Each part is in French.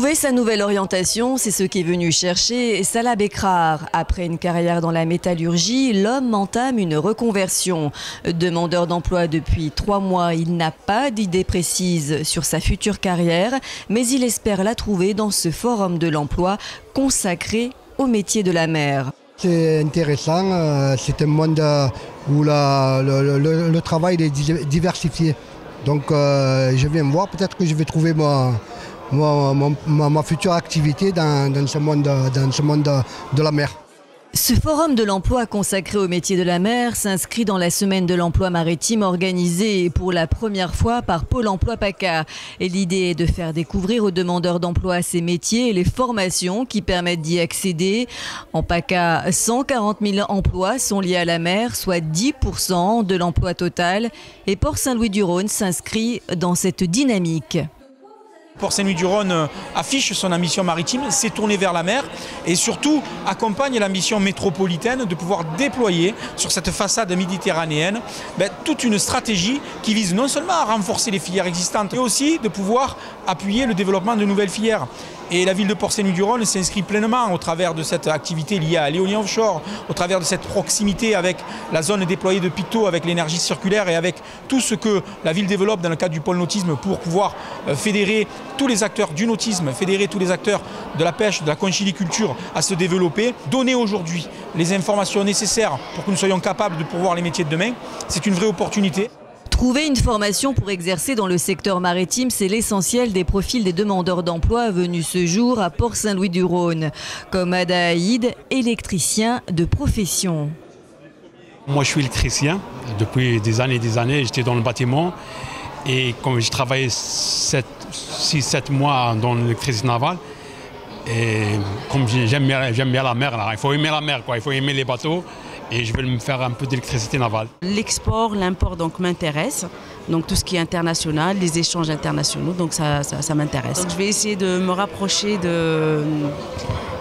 Trouver sa nouvelle orientation, c'est ce qu'est venu chercher Salah Bekrar. Après une carrière dans la métallurgie, l'homme entame une reconversion. Demandeur d'emploi depuis 3 mois, il n'a pas d'idée précise sur sa future carrière, mais il espère la trouver dans ce forum de l'emploi consacré au métier de la mer. C'est intéressant, c'est un monde où le travail est diversifié. Donc je viens voir, peut-être que je vais trouver ma future activité dans ce monde de la mer. Ce forum de l'emploi consacré au métier de la mer s'inscrit dans la semaine de l'emploi maritime organisée pour la première fois par Pôle emploi PACA. Et l'idée est de faire découvrir aux demandeurs d'emploi ces métiers et les formations qui permettent d'y accéder. En PACA, 140 000 emplois sont liés à la mer, soit 10% de l'emploi total. Et Port-Saint-Louis-du-Rhône s'inscrit dans cette dynamique. Port-Saint-Louis-du-Rhône affiche son ambition maritime, s'est tourné vers la mer et surtout accompagne l'ambition métropolitaine de pouvoir déployer sur cette façade méditerranéenne toute une stratégie qui vise non seulement à renforcer les filières existantes, mais aussi de pouvoir appuyer le développement de nouvelles filières. Et la ville de Port-Saint-Louis-du-Rhône s'inscrit pleinement au travers de cette activité liée à l'éolien offshore, au travers de cette proximité avec la zone déployée de Pictou, avec l'énergie circulaire et avec tout ce que la ville développe dans le cadre du pôle nautisme pour pouvoir fédérer tous les acteurs du nautisme, fédérer tous les acteurs de la pêche, de la conchiliculture à se développer. Donner aujourd'hui les informations nécessaires pour que nous soyons capables de pourvoir les métiers de demain, c'est une vraie opportunité. Trouver une formation pour exercer dans le secteur maritime, c'est l'essentiel des profils des demandeurs d'emploi venus ce jour à Port-Saint-Louis-du-Rhône, comme Ada Haïd, électricien de profession. Moi, je suis électricien. Depuis des années, j'étais dans le bâtiment. Et comme j'ai travaillé 6-7 mois dans l'électricité navale, et comme j'aime bien la mer, là, il faut aimer la mer, il faut aimer les bateaux. Et je vais me faire un peu d'électricité navale. L'export, l'import donc m'intéresse. Donc tout ce qui est international, les échanges internationaux, donc ça m'intéresse. Je vais essayer de me rapprocher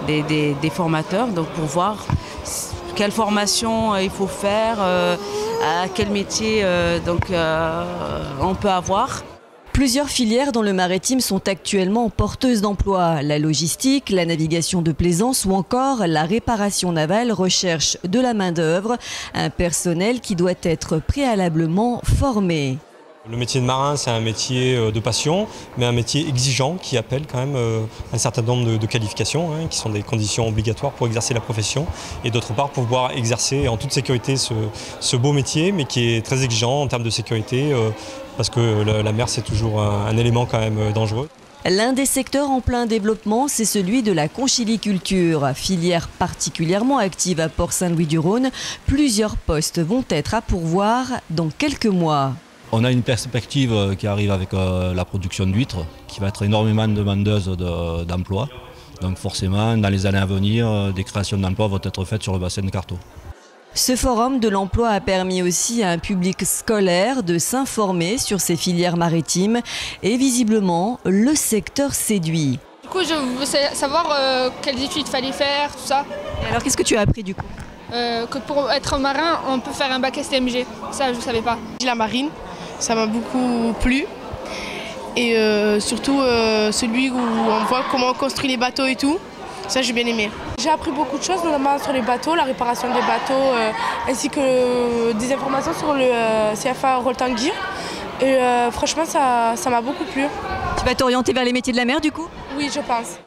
des formateurs donc pour voir quelle formation il faut faire, à quel métier on peut avoir. Plusieurs filières dans le maritime sont actuellement porteuses d'emplois. La logistique, la navigation de plaisance ou encore la réparation navale recherchent de la main-d'œuvre, un personnel qui doit être préalablement formé. Le métier de marin, c'est un métier de passion, mais un métier exigeant qui appelle quand même un certain nombre de qualifications, qui sont des conditions obligatoires pour exercer la profession. Et d'autre part, pour pouvoir exercer en toute sécurité ce beau métier, mais qui est très exigeant en termes de sécurité, parce que la mer, c'est toujours un élément quand même dangereux. L'un des secteurs en plein développement, c'est celui de la conchiliculture. Filière particulièrement active à Port-Saint-Louis-du-Rhône, plusieurs postes vont être à pourvoir dans quelques mois. On a une perspective qui arrive avec la production d'huîtres, qui va être énormément demandeuse d'emplois. Donc forcément, dans les années à venir, des créations d'emplois vont être faites sur le bassin de Carteau. Ce forum de l'emploi a permis aussi à un public scolaire de s'informer sur ces filières maritimes et visiblement, le secteur séduit. Du coup, je veux savoir quelles études il fallait faire, tout ça. Et alors, qu'est-ce que tu as appris du coup? Que pour être marin, on peut faire un bac STMG. Ça, je ne savais pas. La marine, ça m'a beaucoup plu. Et surtout celui où on voit comment on construit les bateaux et tout. Ça, j'ai bien aimé. J'ai appris beaucoup de choses, notamment sur les bateaux, la réparation des bateaux, ainsi que des informations sur le CFA Rôle-Tanguy. Et franchement, ça m'a beaucoup plu. Tu vas t'orienter vers les métiers de la mer du coup? Oui, je pense.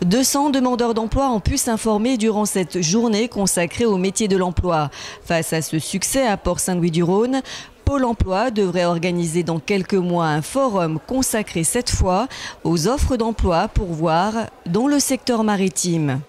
200 demandeurs d'emploi ont pu s'informer durant cette journée consacrée au métier de l'emploi. Face à ce succès à Port-Saint-Louis-du-Rhône, Pôle emploi devrait organiser dans quelques mois un forum consacré cette fois aux offres d'emploi pour voir dans le secteur maritime.